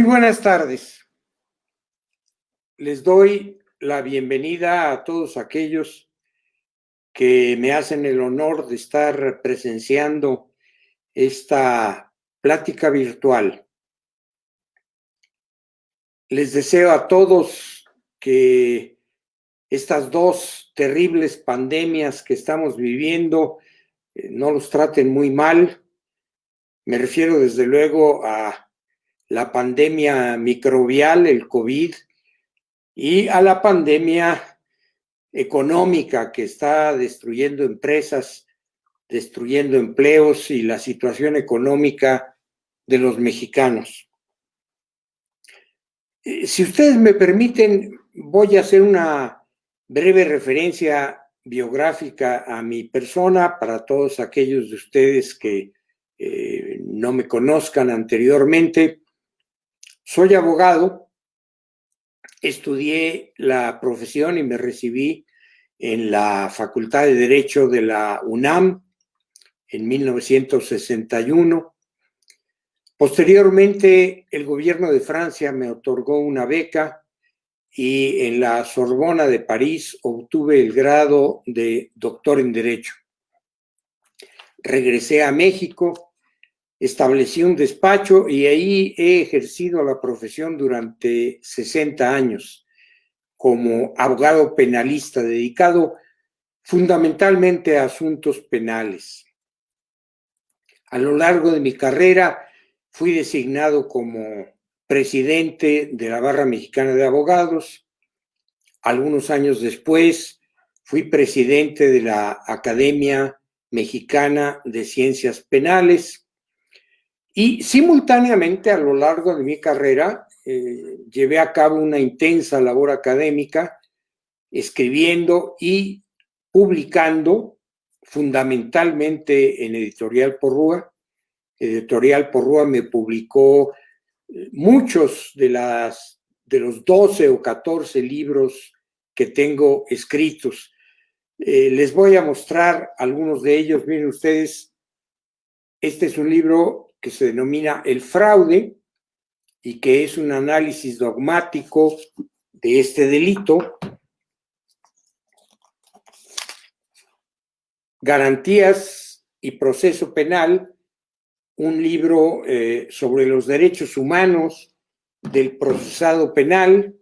buenas tardes. Les doy la bienvenida a todos aquellos que me hacen el honor de estar presenciando esta plática virtual. Les deseo a todos que estas dos terribles pandemias que estamos viviendo no los traten muy mal. Me refiero desde luego a la pandemia microbial, el COVID, y a la pandemia económica que está destruyendo empresas, destruyendo empleos y la situación económica de los mexicanos. Si ustedes me permiten, voy a hacer una breve referencia biográfica a mi persona para todos aquellos de ustedes que no me conozcan anteriormente. Soy abogado, estudié la profesión y me recibí en la Facultad de Derecho de la UNAM en 1961. Posteriormente, el gobierno de Francia me otorgó una beca y en la Sorbona de París obtuve el grado de doctor en Derecho. Regresé a México, establecí un despacho y ahí he ejercido la profesión durante 60 años como abogado penalista dedicado fundamentalmente a asuntos penales. A lo largo de mi carrera fui designado como presidente de la Barra Mexicana de Abogados. Algunos años después fui presidente de la Academia Mexicana de Ciencias Penales y simultáneamente a lo largo de mi carrera llevé a cabo una intensa labor académica escribiendo y publicando fundamentalmente en Editorial Porrúa. Editorial Porrúa me publicó muchos de los 12 o 14 libros que tengo escritos. Les voy a mostrar algunos de ellos. Miren ustedes, este es un libro que se denomina El fraude y que es un análisis dogmático de este delito. Garantías y proceso penal, un libro sobre los derechos humanos del procesado penal.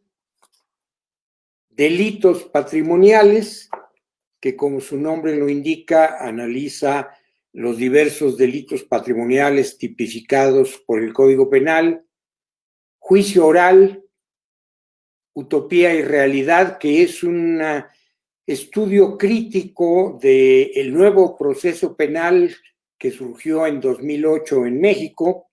Delitos patrimoniales, que como su nombre lo indica, analiza los diversos delitos patrimoniales tipificados por el Código Penal. Juicio oral, utopía y realidad, que es un estudio crítico del nuevo proceso penal que surgió en 2008 en México.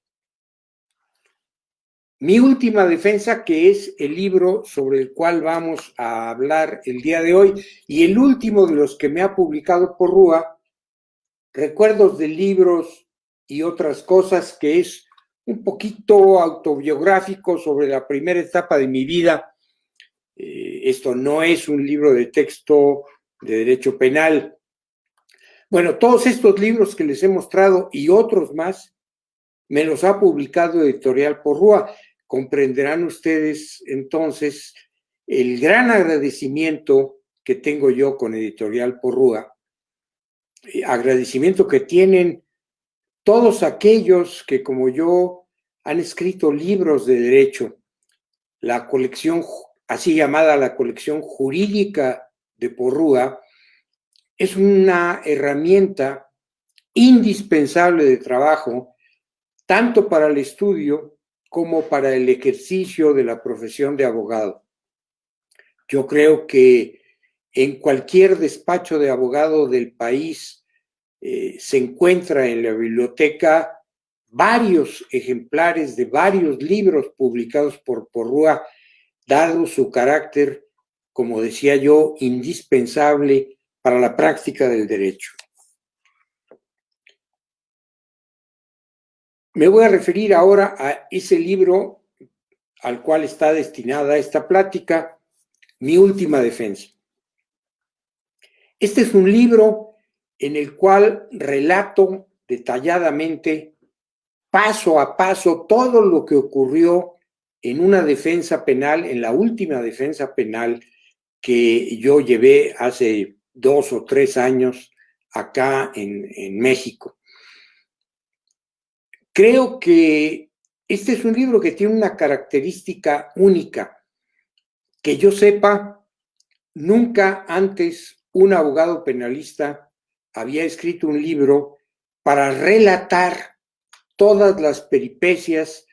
Mi última defensa, que es el libro sobre el cual vamos a hablar el día de hoy, y el último de los que me ha publicado Porrúa, Recuerdos de libros y otras cosas, que es un poquito autobiográfico sobre la primera etapa de mi vida. Esto no es un libro de texto de derecho penal. Bueno, todos estos libros que les he mostrado y otros más, me los ha publicado Editorial Porrúa. Comprenderán ustedes entonces el gran agradecimiento que tengo yo con Editorial Porrúa, agradecimiento que tienen todos aquellos que como yo han escrito libros de derecho. La colección, así llamada la colección jurídica de Porrúa, es una herramienta indispensable de trabajo, tanto para el estudio como para el ejercicio de la profesión de abogado. Yo creo que en cualquier despacho de abogado del país se encuentra en la biblioteca varios ejemplares de varios libros publicados por Porrúa, dado su carácter, como decía yo, indispensable para la práctica del derecho. Me voy a referir ahora a ese libro al cual está destinada esta plática, Mi última defensa. Este es un libro en el cual relato detalladamente, paso a paso, todo lo que ocurrió en una defensa penal, en la última defensa penal que yo llevé hace 2 o 3 años acá en México. Creo que este es un libro que tiene una característica única. Que yo sepa, nunca antes un abogado penalista había escrito un libro para relatar todas las peripecias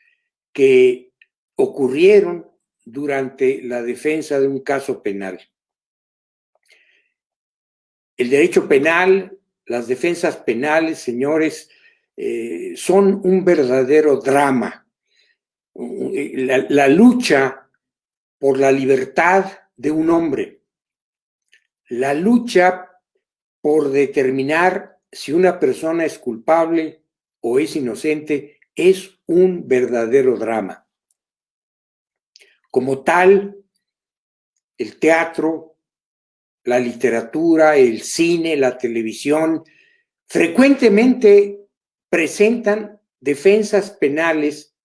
que ocurrieron durante la defensa de un caso penal. El derecho penal, las defensas penales, señores, son un verdadero drama. La lucha por la libertad de un hombre, la lucha por determinar si una persona es culpable o es inocente, es un verdadero drama. Como tal, el teatro, la literatura, el cine, la televisión, frecuentemente presentan defensas penales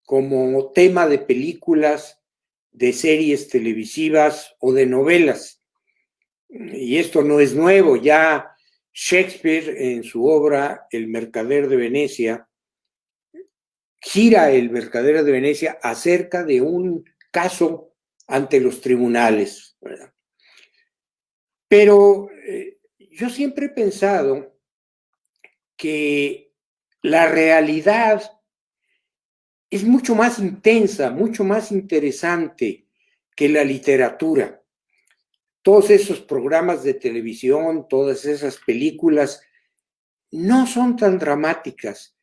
como tema de películas, de series televisivas o de novelas. Y esto no es nuevo, ya Shakespeare en su obra El Mercader de Venecia gira El Mercader de Venecia acerca de un caso ante los tribunales, ¿verdad? Pero yo siempre he pensado que la realidad es mucho más intensa, mucho más interesante que la literatura. Todos esos programas de televisión, todas esas películas, no son tan dramáticas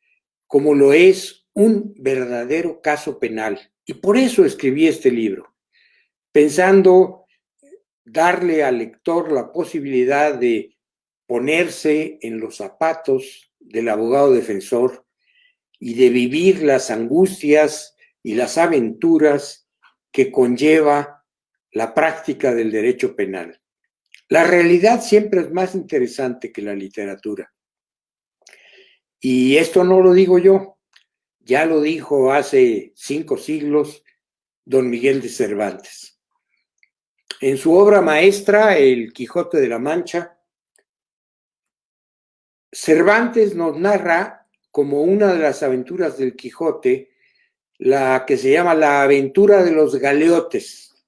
como lo es un verdadero caso penal. Y por eso escribí este libro, pensando darle al lector la posibilidad de ponerse en los zapatos del abogado defensor y de vivir las angustias y las aventuras que conlleva la práctica del derecho penal. La realidad siempre es más interesante que la literatura. Y esto no lo digo yo, ya lo dijo hace 5 siglos don Miguel de Cervantes. En su obra maestra, El Quijote de la Mancha, Cervantes nos narra como una de las aventuras del Quijote, la que se llama la aventura de los galeotes.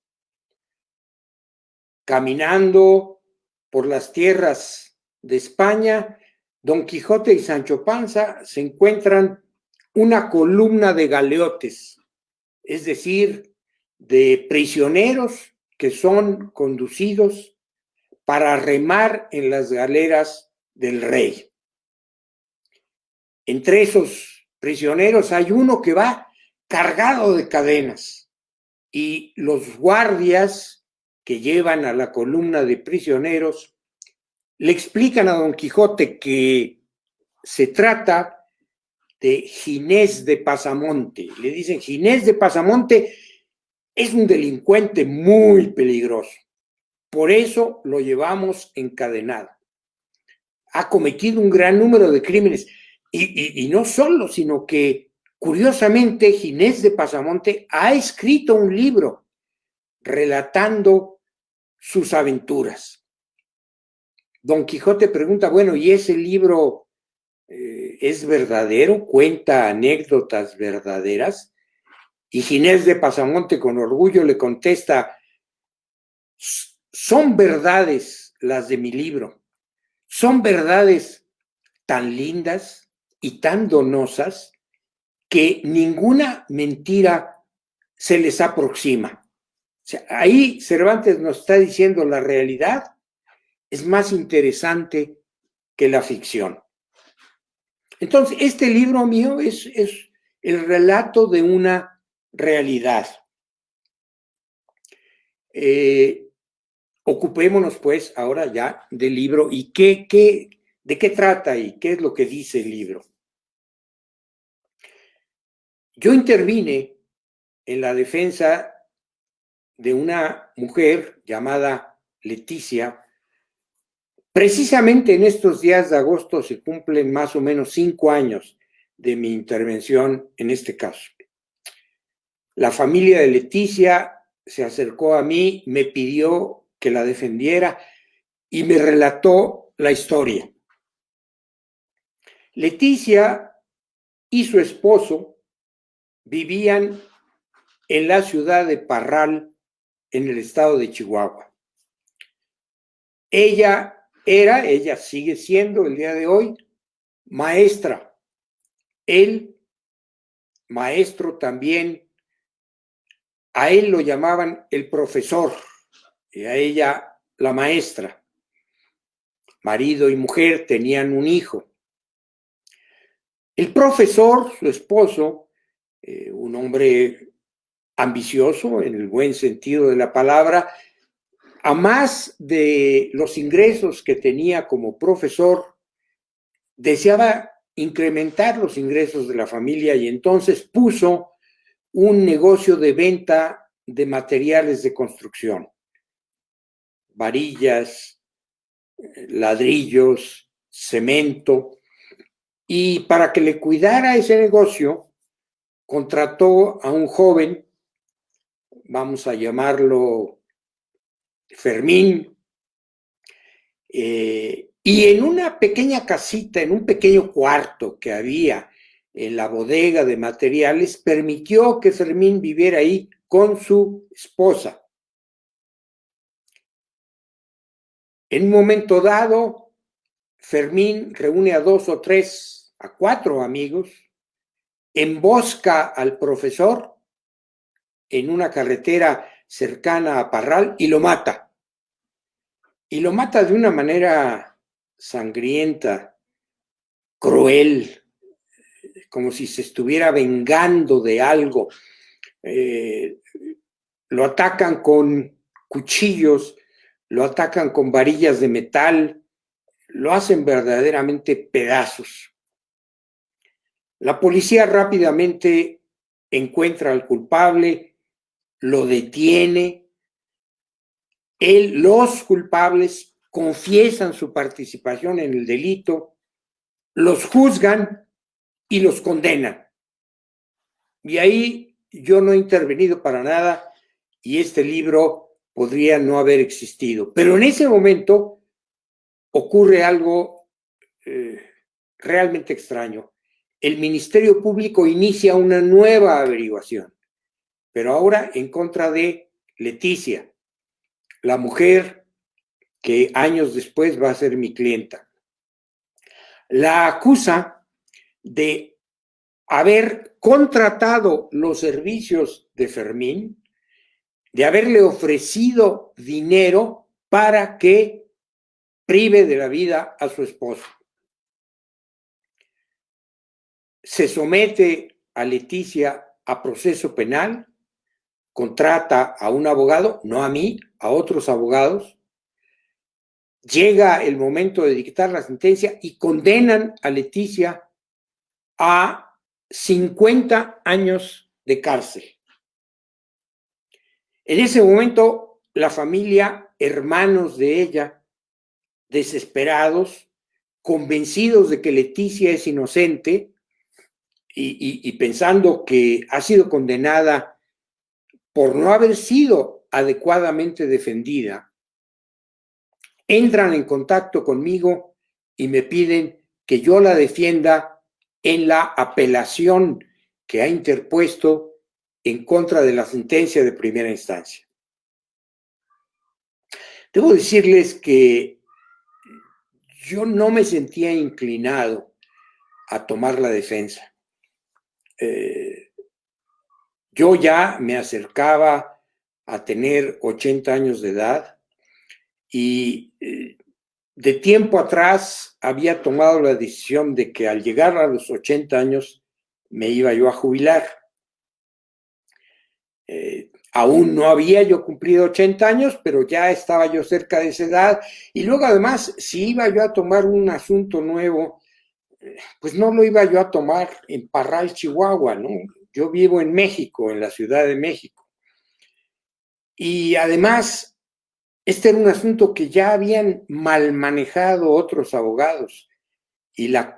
Caminando por las tierras de España, Don Quijote y Sancho Panza se encuentran una columna de galeotes, es decir, de prisioneros que son conducidos para remar en las galeras del rey. Entre esos prisioneros hay uno que va cargado de cadenas y los guardias que llevan a la columna de prisioneros le explican a Don Quijote que se trata de Ginés de Pasamonte. Le dicen, Ginés de Pasamonte es un delincuente muy peligroso. Por eso lo llevamos encadenado. Ha cometido un gran número de crímenes. Y no solo, sino que, curiosamente, Ginés de Pasamonte ha escrito un libro relatando sus aventuras. Don Quijote pregunta, bueno, ¿y ese libro es verdadero? ¿Cuenta anécdotas verdaderas? Y Ginés de Pasamonte con orgullo le contesta, son verdades las de mi libro, son verdades tan lindas y tan donosas que ninguna mentira se les aproxima. O sea, ahí Cervantes nos está diciendo la realidad es más interesante que la ficción. Entonces, este libro mío es el relato de una realidad. Ocupémonos, pues, ahora ya del libro y de qué trata y qué es lo que dice el libro. Yo intervine en la defensa de una mujer llamada Leticia. Precisamente en estos días de agosto se cumplen más o menos 5 años de mi intervención en este caso. La familia de Leticia se acercó a mí, me pidió que la defendiera y me relató la historia. Leticia y su esposo vivían en la ciudad de Parral, en el estado de Chihuahua. Ella sigue siendo el día de hoy maestra. Él, maestro también, a él lo llamaban el profesor y a ella la maestra. Marido y mujer tenían un hijo. El profesor, su esposo, un hombre ambicioso en el buen sentido de la palabra, a más de los ingresos que tenía como profesor, deseaba incrementar los ingresos de la familia y entonces puso un negocio de venta de materiales de construcción, varillas, ladrillos, cemento, y para que le cuidara ese negocio, contrató a un joven, vamos a llamarlo Fermín, y en una pequeña casita, en un pequeño cuarto que había en la bodega de materiales, permitió que Fermín viviera ahí con su esposa. En un momento dado, Fermín reúne a 2 o 3, a 4 amigos, embosca al profesor en una carretera cercana a Parral y lo mata. Y lo mata de una manera sangrienta, cruel, como si se estuviera vengando de algo. Lo atacan con cuchillos, lo atacan con varillas de metal, lo hacen verdaderamente pedazos. La policía rápidamente encuentra al culpable, lo detiene. Los culpables confiesan su participación en el delito, los juzgan y los condenan. Y ahí yo no he intervenido para nada y este libro podría no haber existido. Pero en ese momento ocurre algo realmente extraño. El Ministerio Público inicia una nueva averiguación, pero ahora en contra de Leticia, la mujer que años después va a ser mi clienta. La acusa de haber contratado los servicios de Fermín, de haberle ofrecido dinero para que prive de la vida a su esposo. Se somete a Leticia a proceso penal, contrata a un abogado, no a mí, a otros abogados. Llega el momento de dictar la sentencia y condenan a Leticia a 50 años de cárcel. En ese momento, la familia, hermanos de ella, desesperados, convencidos de que Leticia es inocente y pensando que ha sido condenada por no haber sido adecuadamente defendida, entran en contacto conmigo y me piden que yo la defienda en la apelación que ha interpuesto en contra de la sentencia de primera instancia. Debo decirles que yo no me sentía inclinado a tomar la defensa. Yo ya me acercaba a tener 80 años de edad y de tiempo atrás había tomado la decisión de que al llegar a los 80 años me iba yo a jubilar. Aún no había yo cumplido 80 años, pero ya estaba yo cerca de esa edad. Y luego además, si iba yo a tomar un asunto nuevo, pues no lo iba yo a tomar en Parral, Chihuahua, ¿no? Yo vivo en México, en la Ciudad de México. Y además, este era un asunto que ya habían mal manejado otros abogados y la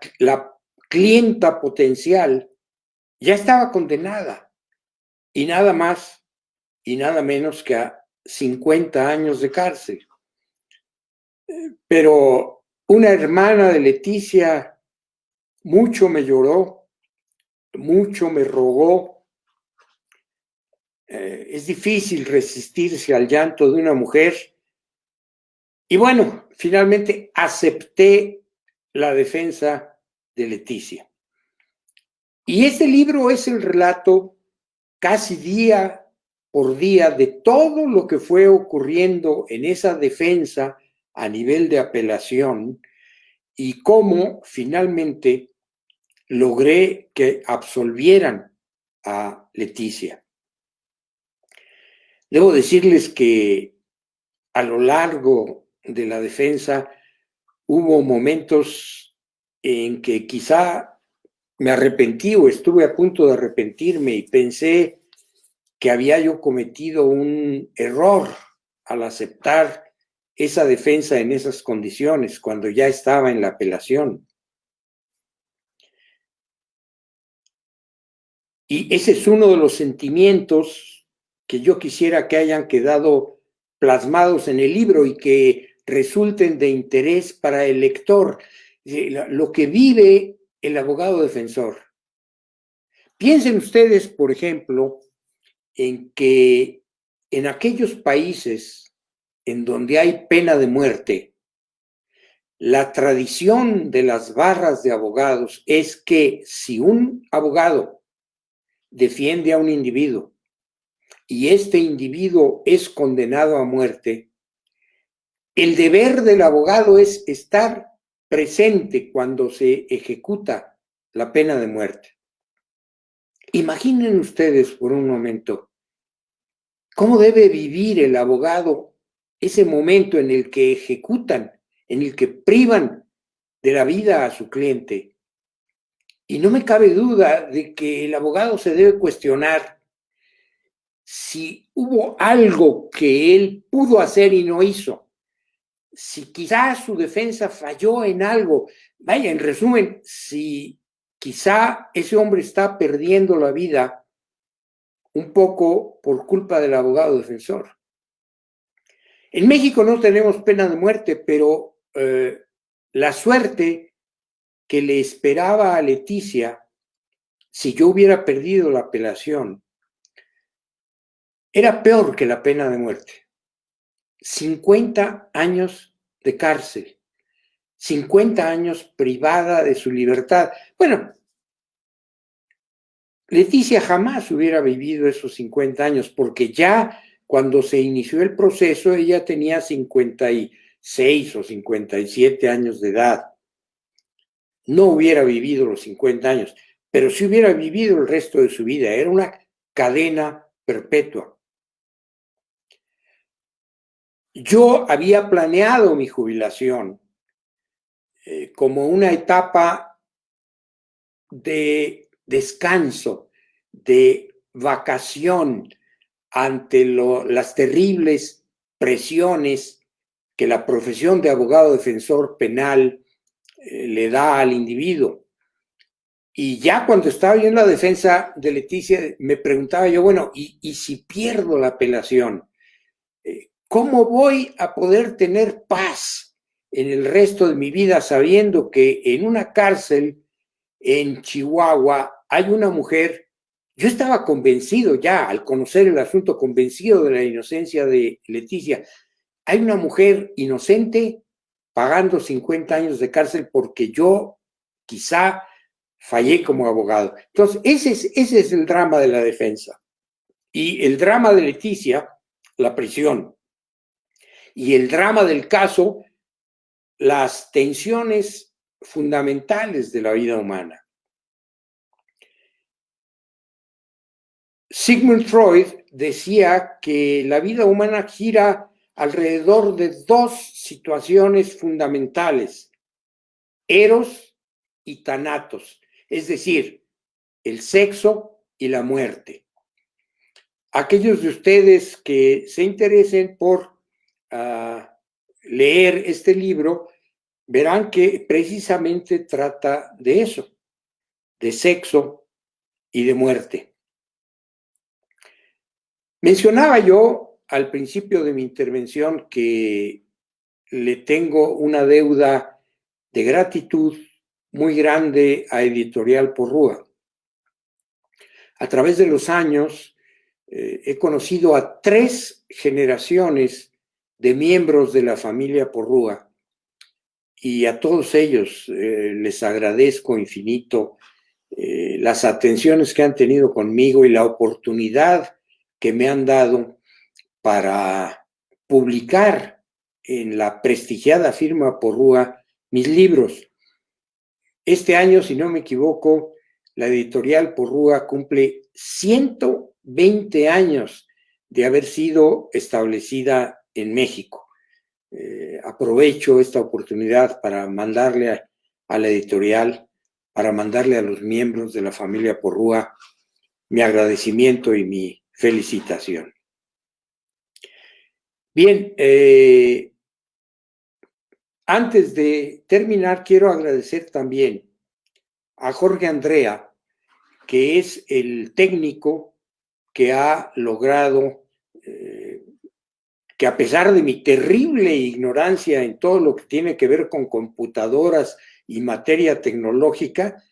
clienta potencial ya estaba condenada. y nada más y nada menos que a 50 años de cárcel. Pero una hermana de Leticia mucho me lloró, mucho me rogó. Es difícil resistirse al llanto de una mujer. Y bueno, finalmente acepté la defensa de Leticia. Y este libro es el relato casi día por día de todo lo que fue ocurriendo en esa defensa a nivel de apelación y cómo finalmente logré que absolvieran a Leticia. Debo decirles que a lo largo de la defensa hubo momentos en que quizá me arrepentí o estuve a punto de arrepentirme y pensé que había yo cometido un error al aceptar esa defensa en esas condiciones cuando ya estaba en la apelación. Y ese es uno de los sentimientos que yo quisiera que hayan quedado plasmados en el libro y que resulten de interés para el lector, lo que vive el abogado defensor. Piensen ustedes, por ejemplo, en que en aquellos países en donde hay pena de muerte, la tradición de las barras de abogados es que si un abogado defiende a un individuo y este individuo es condenado a muerte, el deber del abogado es estar presente cuando se ejecuta la pena de muerte. Imaginen ustedes por un momento cómo debe vivir el abogado ese momento en el que ejecutan, en el que privan de la vida a su cliente. Y no me cabe duda de que el abogado se debe cuestionar si hubo algo que él pudo hacer y no hizo, si quizá su defensa falló en algo. Vaya, en resumen, si quizá ese hombre está perdiendo la vida un poco por culpa del abogado defensor. En México no tenemos pena de muerte, pero la suerte que le esperaba a Leticia si yo hubiera perdido la apelación era peor que la pena de muerte. 50 años de cárcel, 50 años privada de su libertad. Bueno, Leticia jamás hubiera vivido esos 50 años porque ya cuando se inició el proceso ella tenía 56 o 57 años de edad. No hubiera vivido los 50 años, pero sí hubiera vivido el resto de su vida. Era una cadena perpetua. Yo había planeado mi jubilación como una etapa de descanso, de vacación ante las terribles presiones que la profesión de abogado defensor penal le da al individuo. Y ya cuando estaba yo en la defensa de Leticia, me preguntaba yo, bueno, ¿y si pierdo la apelación? ¿Cómo voy a poder tener paz en el resto de mi vida sabiendo que en una cárcel en Chihuahua hay una mujer? Yo estaba convencido ya, al conocer el asunto, convencido de la inocencia de Leticia. Hay una mujer inocente pagando 50 años de cárcel porque yo quizá fallé como abogado. Entonces, ese es el drama de la defensa. Y el drama de Leticia, la prisión. Y el drama del caso, las tensiones fundamentales de la vida humana. Sigmund Freud decía que la vida humana gira alrededor de dos situaciones fundamentales, eros y thanatos, es decir, el sexo y la muerte. Aquellos de ustedes que se interesen por leer este libro verán que precisamente trata de eso, de sexo y de muerte. Mencionaba yo al principio de mi intervención que le tengo una deuda de gratitud muy grande a Editorial Porrúa. A través de los años he conocido a 3 generaciones de miembros de la familia Porrúa y a todos ellos les agradezco infinito las atenciones que han tenido conmigo y la oportunidad que me han dado para publicar en la prestigiada firma Porrúa mis libros. Este año, si no me equivoco, la editorial Porrúa cumple 120 años de haber sido establecida en México. Aprovecho esta oportunidad para mandarle a la editorial, para mandarle a los miembros de la familia Porrúa mi agradecimiento y mi felicitación. Bien, antes de terminar, quiero agradecer también a Jorge Andrea, que es el técnico que ha logrado que a pesar de mi terrible ignorancia en todo lo que tiene que ver con computadoras y materia tecnológica,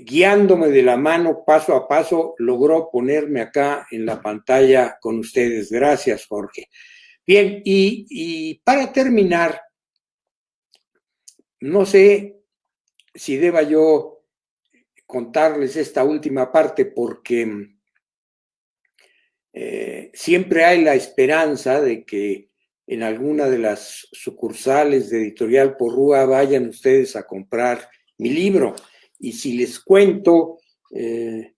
guiándome de la mano paso a paso, logró ponerme acá en la pantalla con ustedes. Gracias, Jorge. Bien, y para terminar, no sé si deba yo contarles esta última parte porque siempre hay la esperanza de que en alguna de las sucursales de Editorial Porrúa vayan ustedes a comprar mi libro. Y si les cuento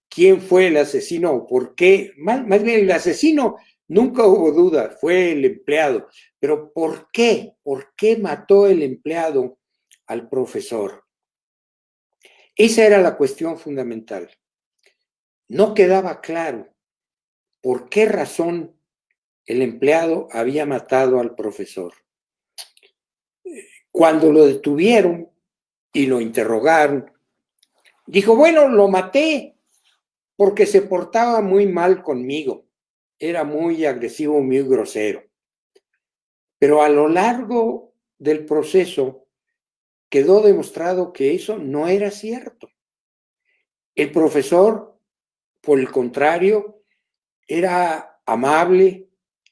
quién fue el asesino o por qué, más bien el asesino, nunca hubo duda, fue el empleado. Pero ¿por qué? ¿Por qué mató el empleado al profesor? Esa era la cuestión fundamental. No quedaba claro por qué razón el empleado había matado al profesor. Cuando lo detuvieron y lo interrogaron, dijo, bueno, lo maté porque se portaba muy mal conmigo, era muy agresivo, muy grosero. Pero a lo largo del proceso quedó demostrado que eso no era cierto. El profesor, por el contrario, era amable,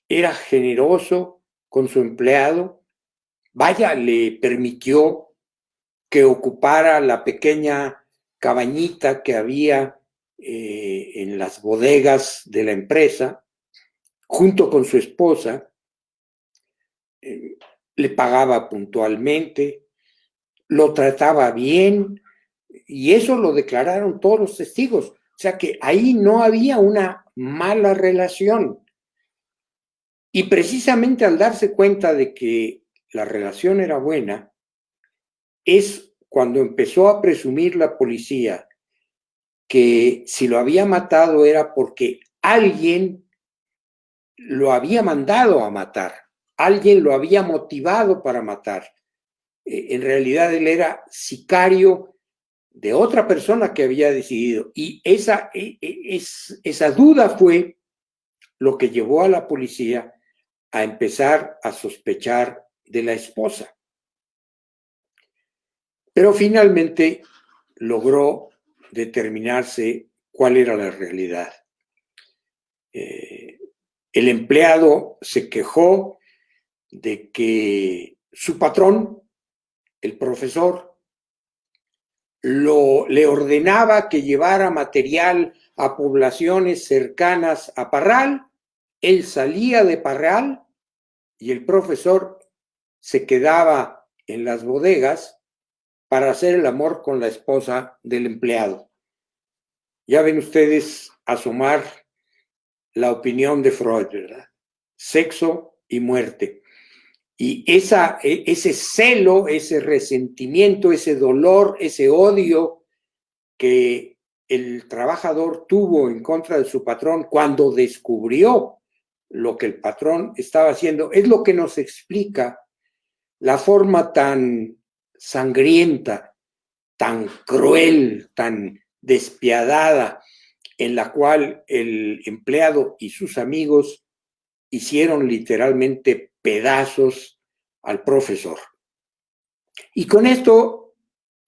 era generoso con su empleado. Vaya, le permitió que ocupara la pequeña cabañita que había en las bodegas de la empresa, junto con su esposa, le pagaba puntualmente, lo trataba bien, y eso lo declararon todos los testigos. O sea que ahí no había una mala relación. Y precisamente al darse cuenta de que la relación era buena, es cuando empezó a presumir la policía que si lo había matado era porque alguien lo había mandado a matar, alguien lo había motivado para matar. En realidad él era sicario de otra persona que había decidido. Y esa duda fue lo que llevó a la policía a empezar a sospechar de la esposa. Pero finalmente logró determinarse cuál era la realidad. El empleado se quejó de que su patrón, el profesor, le ordenaba que llevara material a poblaciones cercanas a Parral. Él salía de Parral y el profesor se quedaba en las bodegas para hacer el amor con la esposa del empleado. Ya ven ustedes asomar la opinión de Freud, ¿verdad? Sexo y muerte. Y ese celo, ese resentimiento, ese dolor, ese odio que el trabajador tuvo en contra de su patrón cuando descubrió lo que el patrón estaba haciendo, es lo que nos explica la forma tan sangrienta, tan cruel, tan despiadada en la cual el empleado y sus amigos hicieron literalmente pedazos al profesor. Y con esto,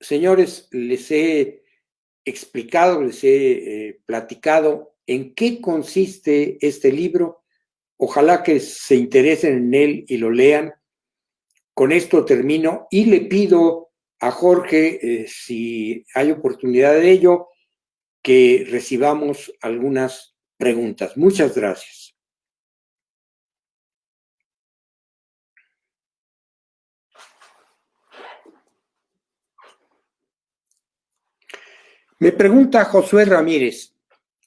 señores, les he explicado, les he platicado en qué consiste este libro. Ojalá que se interesen en él y lo lean. Con esto termino y le pido a Jorge, si hay oportunidad de ello, que recibamos algunas preguntas. Muchas gracias. Me pregunta Josué Ramírez.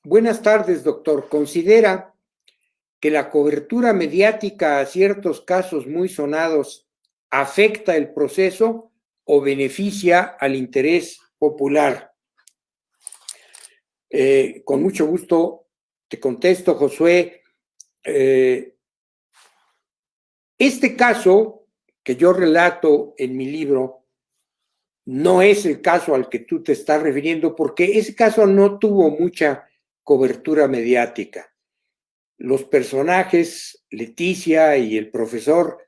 Buenas tardes, doctor. ¿Considera que la cobertura mediática a ciertos casos muy sonados afecta el proceso o beneficia al interés popular? Con mucho gusto te contesto, Josué. Este caso que yo relato en mi libro no es el caso al que tú te estás refiriendo, porque ese caso no tuvo mucha cobertura mediática. Los personajes, Leticia y el profesor,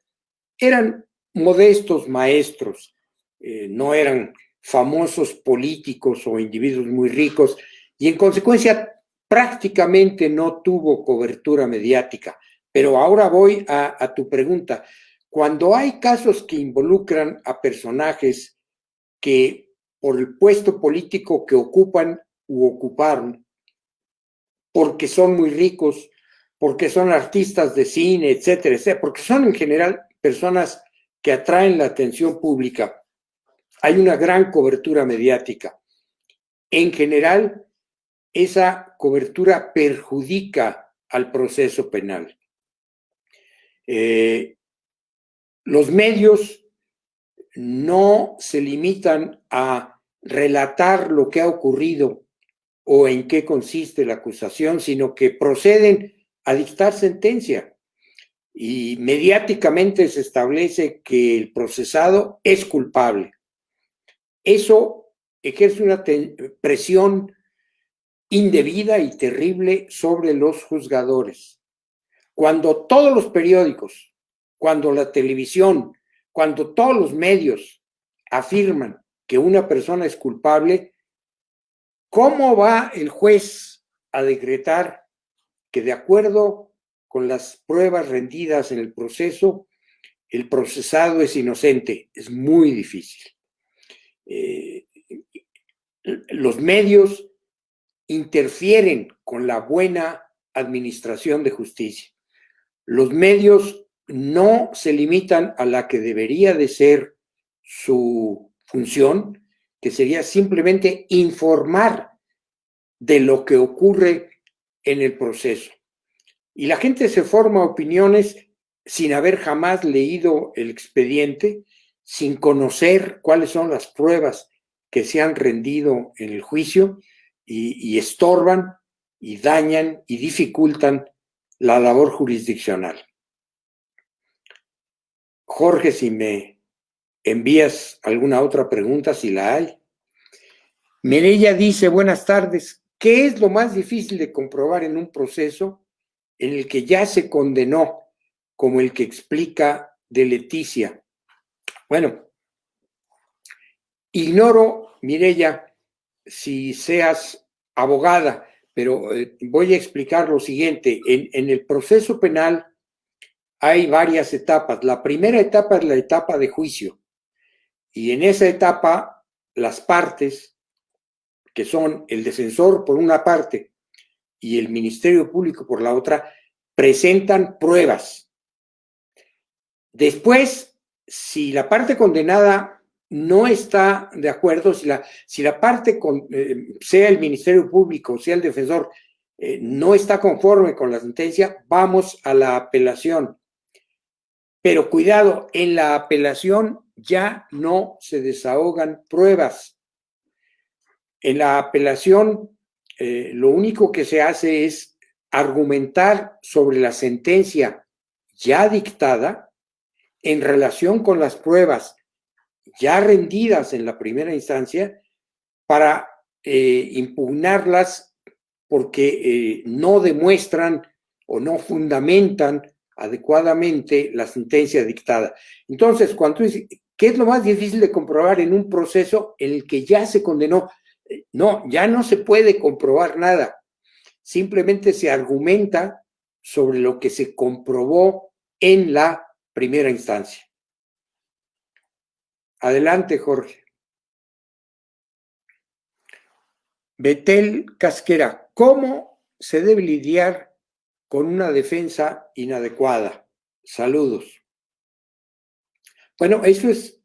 eran modestos maestros, no eran famosos políticos o individuos muy ricos, y en consecuencia prácticamente no tuvo cobertura mediática. Pero ahora voy a tu pregunta. Cuando hay casos que involucran a personajes que por el puesto político que ocupan u ocuparon, porque son muy ricos, porque son artistas de cine, etcétera, etcétera, porque son en general personas que atraen la atención pública, hay una gran cobertura mediática. En general, esa cobertura perjudica al proceso penal. Los medios no se limitan a relatar lo que ha ocurrido o en qué consiste la acusación, sino que proceden a dictar sentencia. Y mediáticamente se establece que el procesado es culpable. Eso ejerce una presión indebida y terrible sobre los juzgadores. Cuando todos los periódicos, cuando la televisión, cuando todos los medios afirman que una persona es culpable, ¿cómo va el juez a decretar que de acuerdo con las pruebas rendidas en el proceso, el procesado es inocente? Es muy difícil. Los medios interfieren con la buena administración de justicia. Los medios no se limitan a la que debería de ser su función, que sería simplemente informar de lo que ocurre en el proceso. Y la gente se forma opiniones sin haber jamás leído el expediente, sin conocer cuáles son las pruebas que se han rendido en el juicio y estorban y dañan y dificultan la labor jurisdiccional. Jorge, si me envías alguna otra pregunta, si la hay. Mireya dice, buenas tardes, ¿qué es lo más difícil de comprobar en un proceso en el que ya se condenó, como el que explica de Leticia? Bueno, ignoro, Mireya, si seas abogada, pero voy a explicar lo siguiente. En el proceso penal hay varias etapas. La primera etapa es la etapa de juicio. Y en esa etapa, las partes, que son el defensor por una parte y el Ministerio Público por la otra, presentan pruebas. Después, si la parte condenada no está de acuerdo, si la parte, sea el Ministerio Público, sea el defensor, no está conforme con la sentencia, vamos a la apelación. Pero cuidado, en la apelación ya no se desahogan pruebas. En la apelación, lo único que se hace es argumentar sobre la sentencia ya dictada en relación con las pruebas ya rendidas en la primera instancia para impugnarlas porque no demuestran o no fundamentan adecuadamente la sentencia dictada. Entonces, cuando tú dices, ¿qué es lo más difícil de comprobar en un proceso en el que ya se condenó? No, ya no se puede comprobar nada. Simplemente se argumenta sobre lo que se comprobó en la primera instancia. Adelante, Jorge. Betel Casquera, ¿cómo se debe lidiar con una defensa inadecuada? Saludos. Bueno, eso es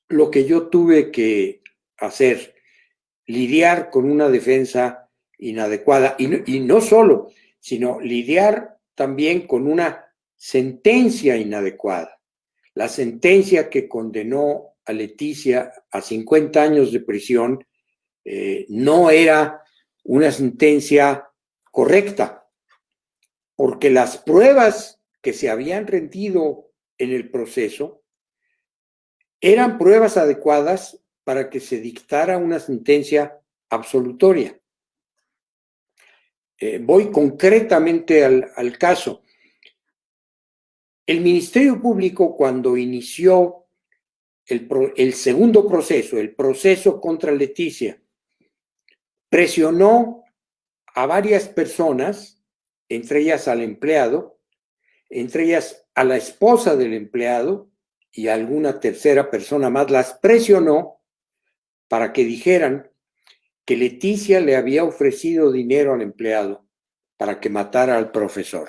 lo que yo tuve que hacer, lidiar con una defensa inadecuada. Y no solo, sino lidiar también con una sentencia inadecuada. La sentencia que condenó a Leticia a 50 años de prisión no era una sentencia correcta, porque las pruebas que se habían rendido en el proceso eran pruebas adecuadas para que se dictara una sentencia absolutoria. Voy concretamente al caso. El Ministerio Público, cuando inició el segundo proceso, el proceso contra Leticia, presionó a varias personas, entre ellas al empleado, entre ellas a la esposa del empleado y a alguna tercera persona más, las presionó para que dijeran que Leticia le había ofrecido dinero al empleado para que matara al profesor.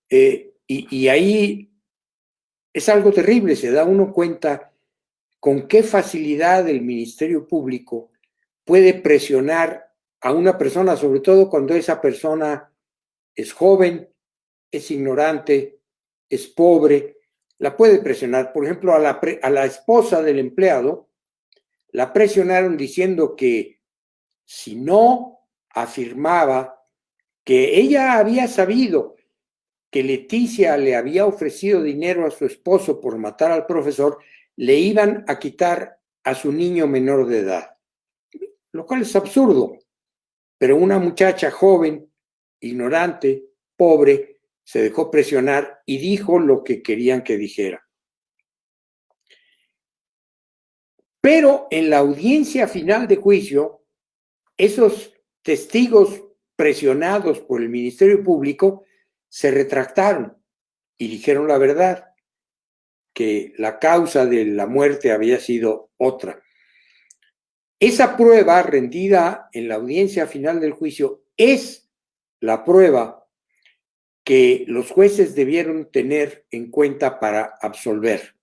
Y ahí es algo terrible, se da uno cuenta con qué facilidad el Ministerio Público puede presionar a una persona, sobre todo cuando esa persona es joven, es ignorante, es pobre, la puede presionar. Por ejemplo, a la esposa del empleado la presionaron diciendo que si no afirmaba que ella había sabido que Leticia le había ofrecido dinero a su esposo por matar al profesor, le iban a quitar a su niño menor de edad, lo cual es absurdo. Pero una muchacha joven, ignorante, pobre, se dejó presionar y dijo lo que querían que dijera. Pero en la audiencia final de juicio, esos testigos presionados por el Ministerio Público se retractaron y dijeron la verdad, que la causa de la muerte había sido otra. Esa prueba rendida en la audiencia final del juicio es la prueba que los jueces debieron tener en cuenta para absolver,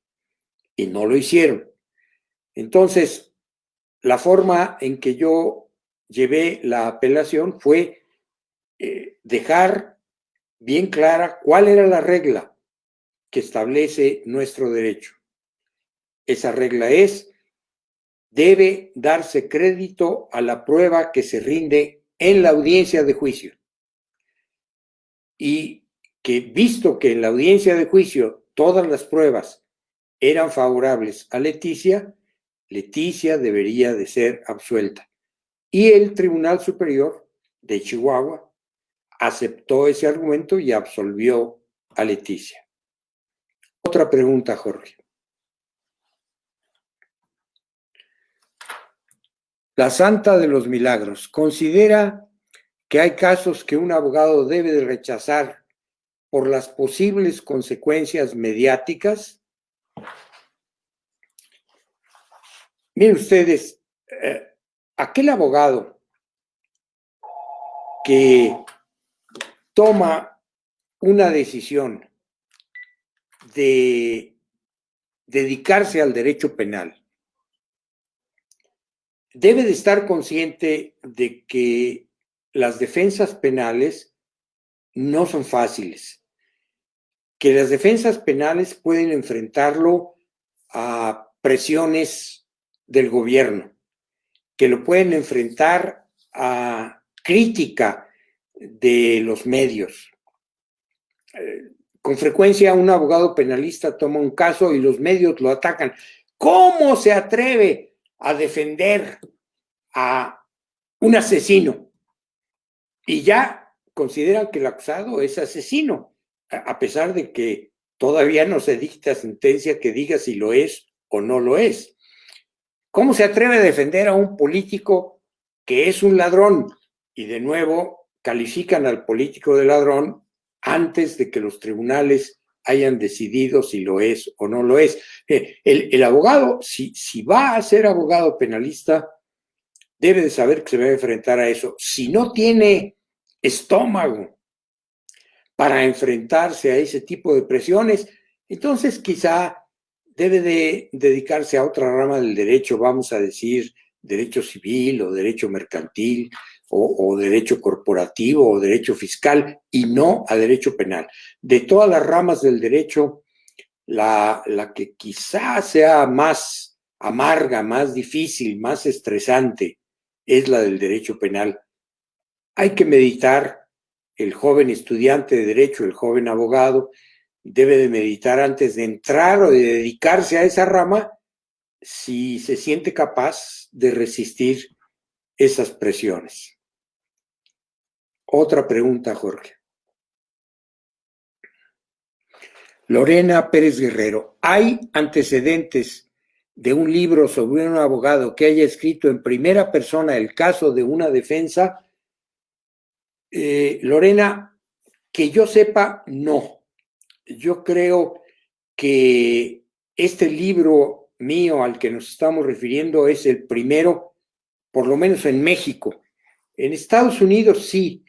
y no lo hicieron. Entonces, la forma en que yo llevé la apelación fue dejar bien clara cuál era la regla que establece nuestro derecho. Esa regla es: debe darse crédito a la prueba que se rinde en la audiencia de juicio. Y que, visto que en la audiencia de juicio todas las pruebas eran favorables a Leticia, Leticia debería de ser absuelta. Y el Tribunal Superior de Chihuahua aceptó ese argumento y absolvió a Leticia. Otra pregunta, Jorge. La Santa de los Milagros considera que hay casos que un abogado debe de rechazar por las posibles consecuencias mediáticas. Miren ustedes, aquel abogado que toma una decisión de dedicarse al derecho penal debe de estar consciente de que las defensas penales no son fáciles, que las defensas penales pueden enfrentarlo a presiones del gobierno, que lo pueden enfrentar a crítica de los medios. Con frecuencia un abogado penalista toma un caso y los medios lo atacan. ¿Cómo se atreve a defender a un asesino, y ya consideran que el acusado es asesino, a pesar de que todavía no se dicta sentencia que diga si lo es o no lo es. ¿Cómo se atreve a defender a un político que es un ladrón? Y de nuevo califican al político de ladrón antes de que los tribunales hayan decidido si lo es o no lo es. El abogado, si va a ser abogado penalista, debe de saber que se va a enfrentar a eso. Si no tiene estómago para enfrentarse a ese tipo de presiones, entonces quizá debe de dedicarse a otra rama del derecho, vamos a decir, derecho civil o derecho mercantil o derecho corporativo o derecho fiscal y no a derecho penal. De todas las ramas del derecho, la que quizá sea más amarga, más difícil, más estresante, es la del derecho penal. Hay que meditar, el joven estudiante de derecho, el joven abogado, debe de meditar antes de entrar o de dedicarse a esa rama si se siente capaz de resistir esas presiones. Otra pregunta, Jorge. Lorena Pérez Guerrero, ¿hay antecedentes de un libro sobre un abogado que haya escrito en primera persona el caso de una defensa? Lorena, que yo sepa, no. Yo creo que este libro mío al que nos estamos refiriendo es el primero, por lo menos en México. En Estados Unidos sí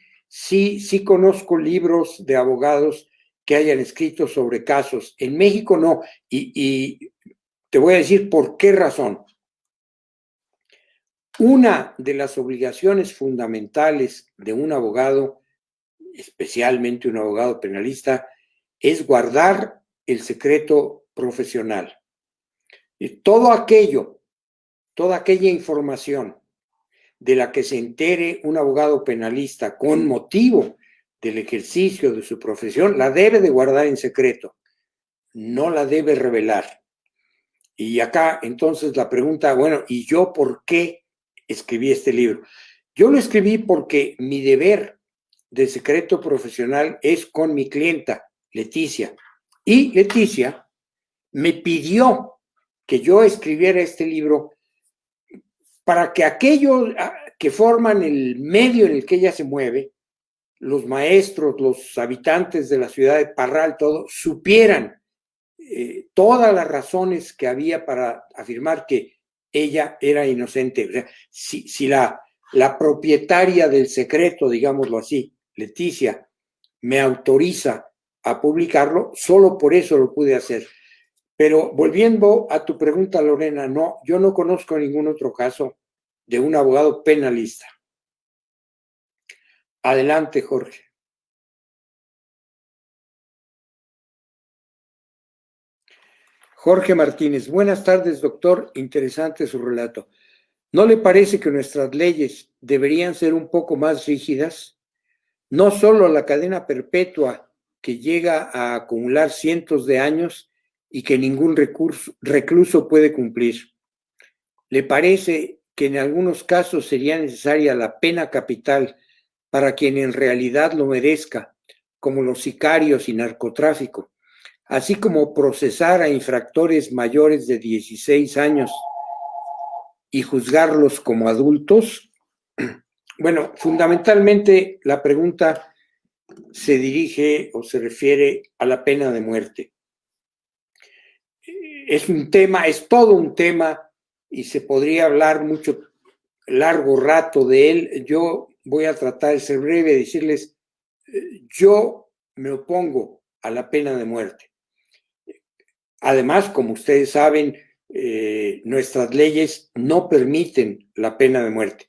conozco libros de abogados que hayan escrito sobre casos. En México no. Y te voy a decir por qué razón. Una de las obligaciones fundamentales de un abogado, especialmente un abogado penalista, es guardar el secreto profesional. Y toda aquella información de la que se entere un abogado penalista con motivo del ejercicio de su profesión, la debe de guardar en secreto, no la debe revelar. Y acá entonces la pregunta, bueno, ¿y yo por qué escribí este libro? Yo lo escribí porque mi deber de secreto profesional es con mi clienta, Leticia. Y Leticia me pidió que yo escribiera este libro para que aquellos que forman el medio en el que ella se mueve, los maestros, los habitantes de la ciudad de Parral, todo, supieran todas las razones que había para afirmar que ella era inocente. O sea, si la propietaria del secreto, digámoslo así, Leticia, me autoriza a publicarlo, solo por eso lo pude hacer. Pero volviendo a tu pregunta, Lorena, no, yo no conozco ningún otro caso de un abogado penalista. Adelante, Jorge. Jorge Martínez, buenas tardes, doctor. Interesante su relato. ¿No le parece que nuestras leyes deberían ser un poco más rígidas? No solo la cadena perpetua que llega a acumular cientos de años y que ningún recluso puede cumplir. ¿Le parece que en algunos casos sería necesaria la pena capital para quien en realidad lo merezca, como los sicarios y narcotráfico, así como procesar a infractores mayores de 16 años y juzgarlos como adultos? Bueno, fundamentalmente la pregunta se dirige o se refiere a la pena de muerte. Es un tema, es todo un tema y se podría hablar mucho, largo rato de él. Yo voy a tratar de ser breve y decirles, yo me opongo a la pena de muerte. Además, como ustedes saben, nuestras leyes no permiten la pena de muerte.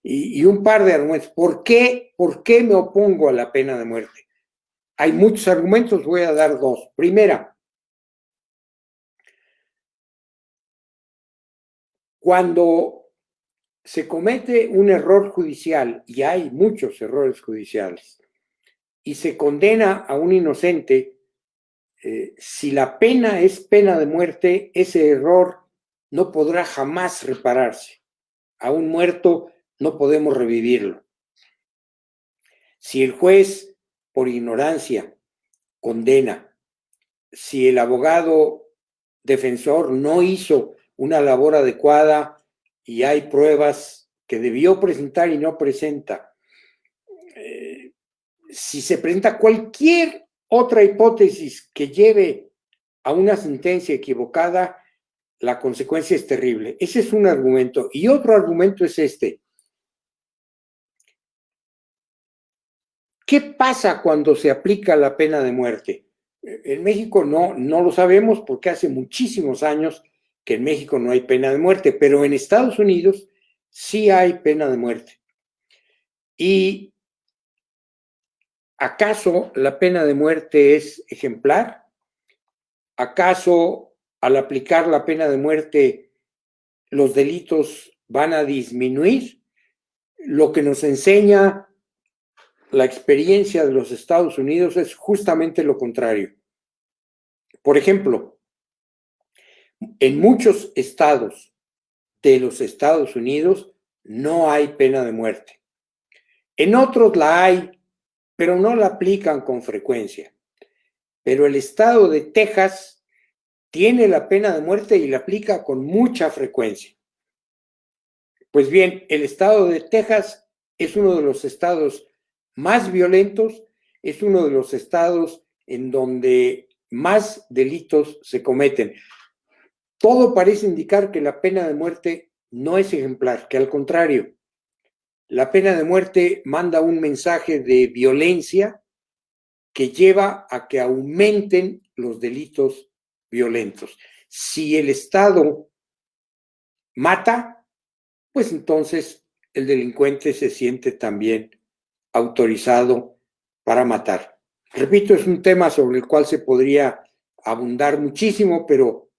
Y un par de argumentos. ¿Por qué me opongo a la pena de muerte? Hay muchos argumentos, voy a dar dos. Primera, cuando se comete un error judicial, y hay muchos errores judiciales, y se condena a un inocente, si la pena es pena de muerte, ese error no podrá jamás repararse. A un muerto no podemos revivirlo. Si el juez, por ignorancia, condena, si el abogado defensor no hizo una labor adecuada y hay pruebas que debió presentar y no presenta, si se presenta cualquier otra hipótesis que lleve a una sentencia equivocada, la consecuencia es terrible. Ese es un argumento. Y otro argumento es este. ¿Qué pasa cuando se aplica la pena de muerte? En México no lo sabemos porque hace muchísimos años que en México no hay pena de muerte, pero en Estados Unidos sí hay pena de muerte. ¿Y acaso la pena de muerte es ejemplar? ¿Acaso al aplicar la pena de muerte los delitos van a disminuir? Lo que nos enseña la experiencia de los Estados Unidos es justamente lo contrario. Por ejemplo, en muchos estados de los Estados Unidos no hay pena de muerte. En otros la hay, pero no la aplican con frecuencia. Pero el estado de Texas tiene la pena de muerte y la aplica con mucha frecuencia. Pues bien, el estado de Texas es uno de los estados más violentos, es uno de los estados en donde más delitos se cometen. Todo parece indicar que la pena de muerte no es ejemplar, que al contrario, la pena de muerte manda un mensaje de violencia que lleva a que aumenten los delitos violentos. Si el Estado mata, pues entonces el delincuente se siente también autorizado para matar. Repito, es un tema sobre el cual se podría abundar muchísimo, pero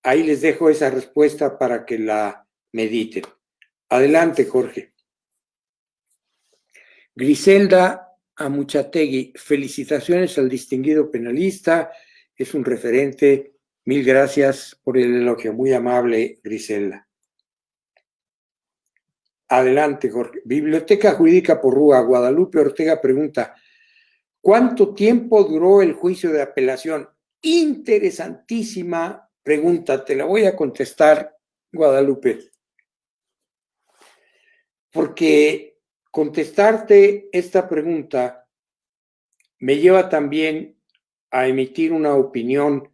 ahí les dejo esa respuesta para que la mediten. Adelante, Jorge. Griselda Amuchategui, felicitaciones al distinguido penalista, es un referente. Mil gracias por el elogio, muy amable, Griselda. Adelante, Jorge. Biblioteca Jurídica Porrúa, Guadalupe Ortega pregunta, ¿cuánto tiempo duró el juicio de apelación? Interesantísima pregunta, te la voy a contestar, Guadalupe, porque contestarte esta pregunta me lleva también a emitir una opinión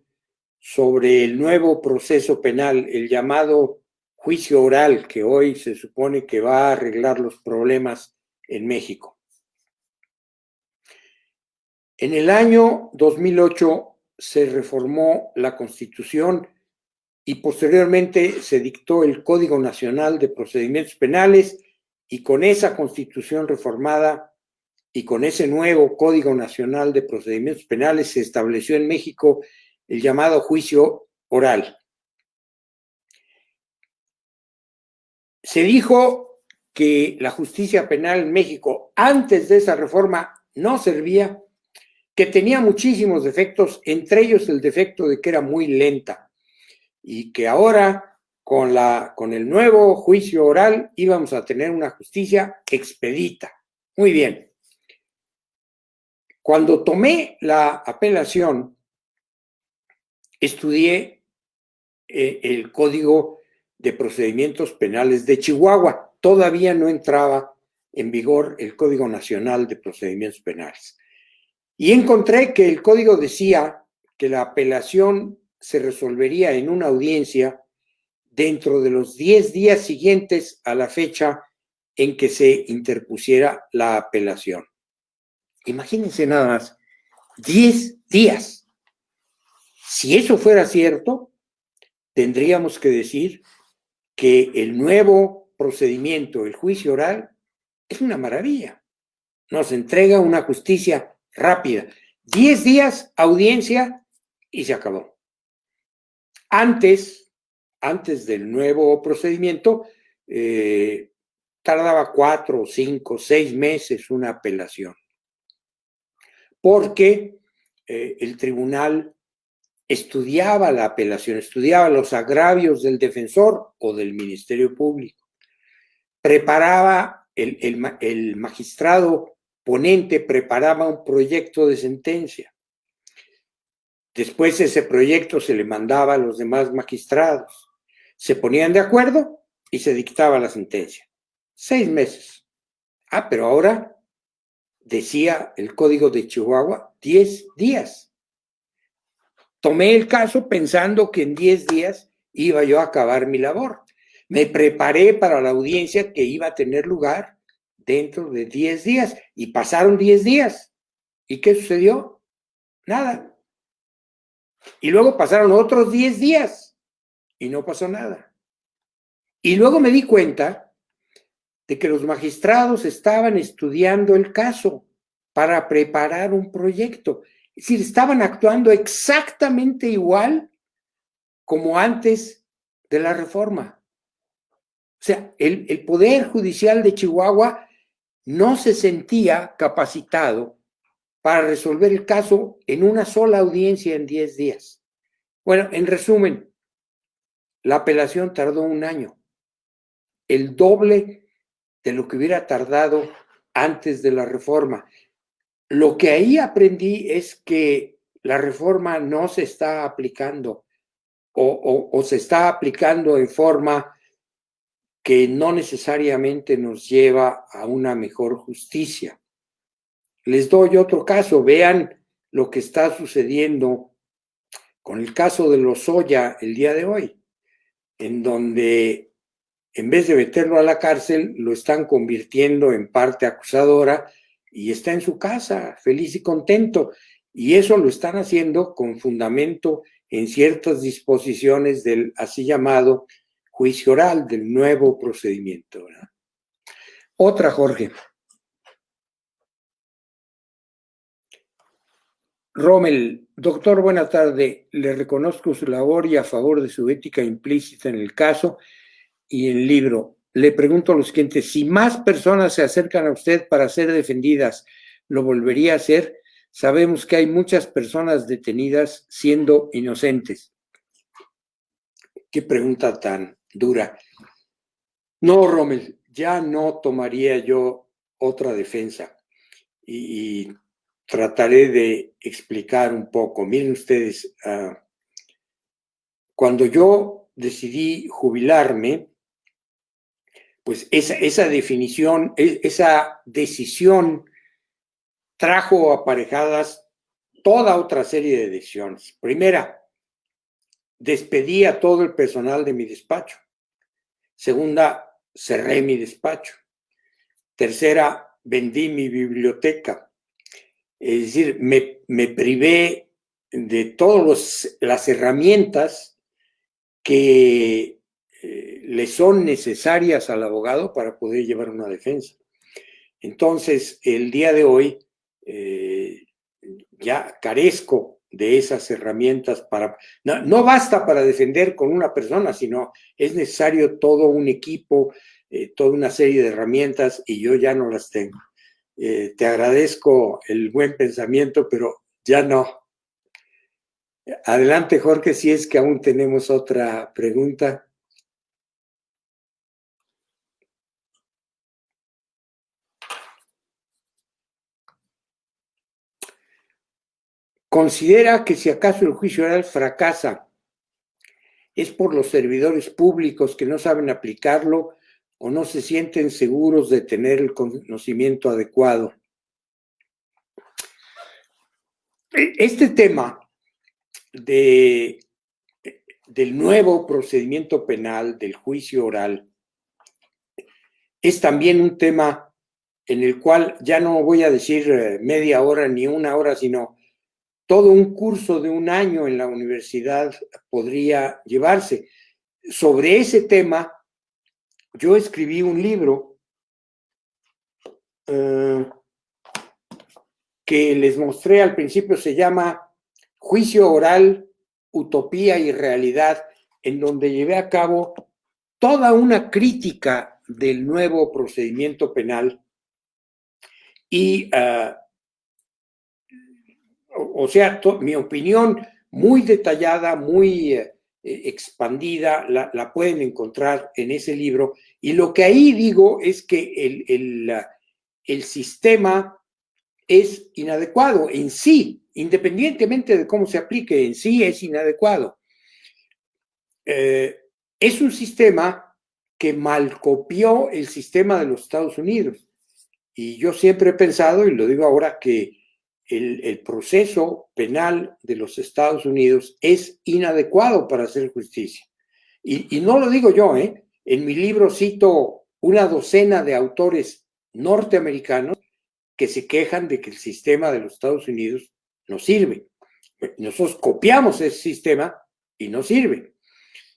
sobre el nuevo proceso penal, el llamado juicio oral, que hoy se supone que va a arreglar los problemas en México. En el año 2008 se reformó la Constitución y posteriormente se dictó el Código Nacional de Procedimientos Penales, y con esa Constitución reformada y con ese nuevo Código Nacional de Procedimientos Penales se estableció en México el llamado juicio oral. Se dijo que la justicia penal en México antes de esa reforma no servía, que tenía muchísimos defectos, entre ellos el defecto de que era muy lenta, y que ahora con el nuevo juicio oral íbamos a tener una justicia expedita. Muy bien. Cuando tomé la apelación, estudié el Código de Procedimientos Penales de Chihuahua. Todavía no entraba en vigor el Código Nacional de Procedimientos Penales. Y encontré que el código decía que la apelación se resolvería en una audiencia dentro de los 10 días siguientes a la fecha en que se interpusiera la apelación. Imagínense nada más, 10 días. Si eso fuera cierto, tendríamos que decir que el nuevo procedimiento, el juicio oral, es una maravilla. Nos entrega una justicia rápida. 10 días, audiencia, y se acabó. Antes del nuevo procedimiento, tardaba 4, 5, 6 meses una apelación, porque el tribunal estudiaba la apelación, estudiaba los agravios del defensor o del Ministerio Público. preparaba, el magistrado ponente preparaba un proyecto de sentencia. Después ese proyecto se le mandaba a los demás magistrados. Se ponían de acuerdo y se dictaba la sentencia. 6 meses. Pero ahora decía el Código de Chihuahua 10 días. Tomé el caso pensando que en 10 días iba yo a acabar mi labor. Me preparé para la audiencia que iba a tener lugar dentro de 10 días y pasaron 10 días. ¿Y qué sucedió? Nada. Y luego pasaron otros 10 días y no pasó nada. Y luego me di cuenta de que los magistrados estaban estudiando el caso para preparar un proyecto. Es decir, estaban actuando exactamente igual como antes de la reforma. O sea, el Poder Judicial de Chihuahua no se sentía capacitado para resolver el caso en una sola audiencia en 10 días. Bueno, en resumen, la apelación tardó 1 año, el doble de lo que hubiera tardado antes de la reforma. Lo que ahí aprendí es que la reforma no se está aplicando o se está aplicando en forma que no necesariamente nos lleva a una mejor justicia. Les doy otro caso, vean lo que está sucediendo con el caso de Lozoya el día de hoy, en donde en vez de meterlo a la cárcel, lo están convirtiendo en parte acusadora y está en su casa, feliz y contento. Y eso lo están haciendo con fundamento en ciertas disposiciones del así llamado juicio oral, del nuevo procedimiento, ¿verdad? Otra, Jorge. Rommel, doctor, buena tarde. Le reconozco su labor y a favor de su ética implícita en el caso y en el libro. Le pregunto lo siguiente: si más personas se acercan a usted para ser defendidas, ¿lo volvería a hacer? Sabemos que hay muchas personas detenidas siendo inocentes. Qué pregunta tan dura. No, Rommel, ya no tomaría yo otra defensa y trataré de explicar un poco. Miren ustedes, cuando yo decidí jubilarme, pues esa definición, esa decisión trajo aparejadas toda otra serie de decisiones. Primera, despedí a todo el personal de mi despacho. Segunda, cerré mi despacho. Tercera, vendí mi biblioteca. Es decir, me privé de todas las herramientas que le son necesarias al abogado para poder llevar una defensa. Entonces, el día de hoy ya carezco de esas herramientas para... No basta para defender con una persona, sino es necesario todo un equipo, toda una serie de herramientas y yo ya no las tengo. Te agradezco el buen pensamiento, pero ya no. Adelante, Jorge, si es que aún tenemos otra pregunta. Considera que si acaso el juicio oral fracasa, es por los servidores públicos que no saben aplicarlo o no se sienten seguros de tener el conocimiento adecuado. Este tema del nuevo procedimiento penal, del juicio oral, es también un tema en el cual ya no voy a decir media hora ni 1 hora, sino todo un curso de 1 año en la universidad podría llevarse. Sobre ese tema, yo escribí un libro que les mostré al principio, se llama Juicio Oral, Utopía y Realidad, en donde llevé a cabo toda una crítica del nuevo procedimiento penal y, o sea, mi opinión muy detallada, muy expandida, la pueden encontrar en ese libro. Y lo que ahí digo es que el sistema es inadecuado en sí, independientemente de cómo se aplique, en sí es inadecuado. Es un sistema que malcopió el sistema de los Estados Unidos. Y yo siempre he pensado, y lo digo ahora, que el proceso penal de los Estados Unidos es inadecuado para hacer justicia. Y no lo digo yo, ¿eh? En mi libro cito una docena de autores norteamericanos que se quejan de que el sistema de los Estados Unidos no sirve. Nosotros copiamos ese sistema y no sirve.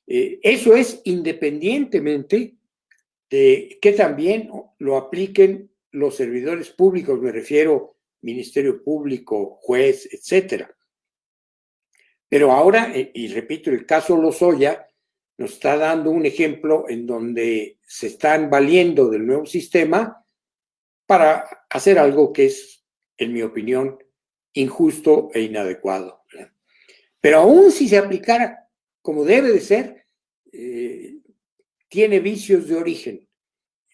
Eso es independientemente de que también lo apliquen los servidores públicos, me refiero Ministerio Público, juez, etcétera. Pero ahora, y repito, el caso Lozoya nos está dando un ejemplo en donde se están valiendo del nuevo sistema para hacer algo que es, en mi opinión, injusto e inadecuado. Pero aún si se aplicara como debe de ser, tiene vicios de origen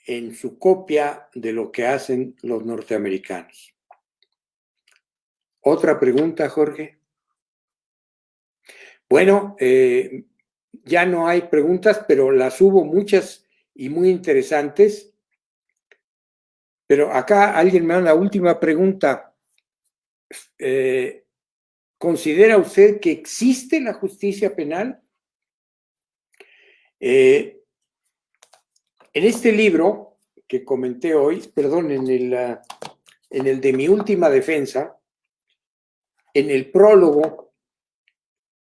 en su copia de lo que hacen los norteamericanos. ¿Otra pregunta, Jorge? Bueno, ya no hay preguntas, pero las hubo muchas y muy interesantes. Pero acá alguien me da la última pregunta. ¿Considera usted que existe la justicia penal? En este libro que comenté hoy, perdón, en el de mi última defensa, en el prólogo,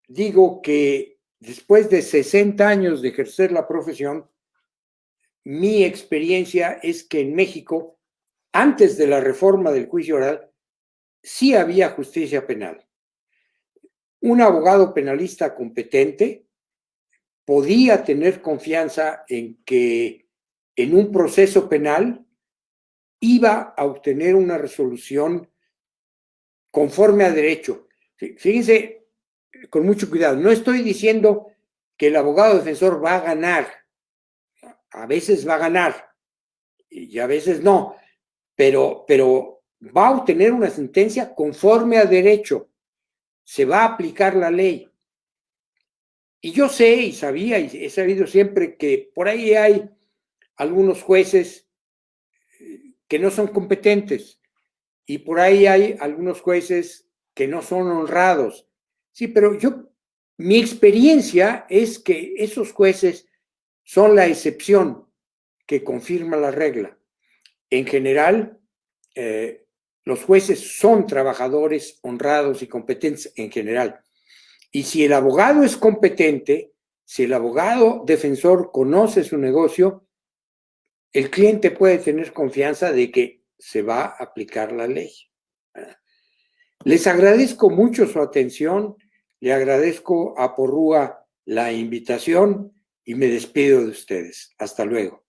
digo que después de 60 años de ejercer la profesión, mi experiencia es que en México, antes de la reforma del juicio oral, sí había justicia penal. Un abogado penalista competente podía tener confianza en que en un proceso penal iba a obtener una resolución conforme a derecho. Fíjense con mucho cuidado, no estoy diciendo que el abogado defensor va a ganar, a veces va a ganar y a veces no, pero va a obtener una sentencia conforme a derecho, se va a aplicar la ley. Y yo sé y sabía y he sabido siempre que por ahí hay algunos jueces que no son competentes y por ahí hay algunos jueces que no son honrados. Sí, pero mi experiencia es que esos jueces son la excepción que confirma la regla. En general, los jueces son trabajadores honrados y competentes en general. Y si el abogado es competente, si el abogado defensor conoce su negocio, el cliente puede tener confianza de que se va a aplicar la ley. Les agradezco mucho su atención, le agradezco a Porrúa la invitación y me despido de ustedes. Hasta luego.